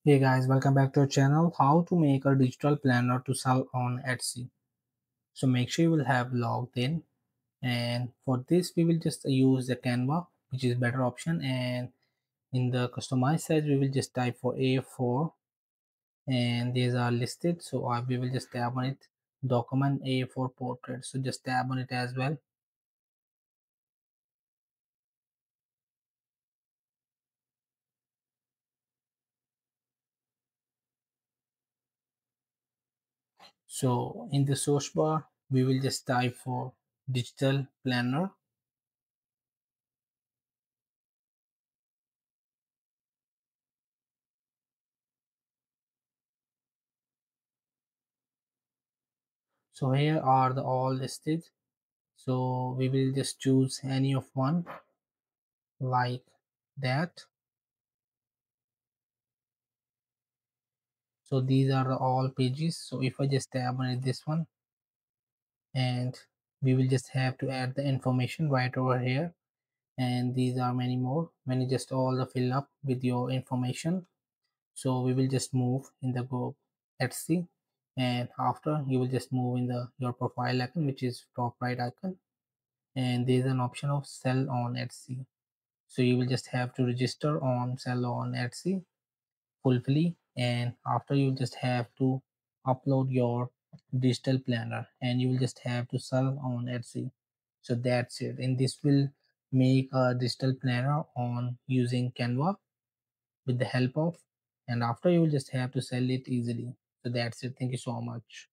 Hey guys, welcome back to our channel. How to make a digital planner to sell on Etsy. So make sure you will have logged in, and for this we will just use the Canva, which is better option. And in the customized size we will just type for A4, and these are listed. So we will just tab on it, document A4 portrait. So just tab on it as well. So in the search bar we will just type for digital planner. So here are the all listed. So we will just choose any of one like that. So these are the all pages. So if I just tab on this one, and we will just have to add the information right over here, and these are many more when you just all the fill up with your information. So we will just move in the go Etsy, and after you will just move in the your profile icon, which is top right icon, and there is an option of sell on Etsy. So you will just have to register on sell on Etsy fully, and after you just have to upload your digital planner, and you will just have to sell on Etsy. So that's it, and this will make a digital planner on using Canva with the help of, and after you will just have to sell it easily. So that's it. Thank you so much.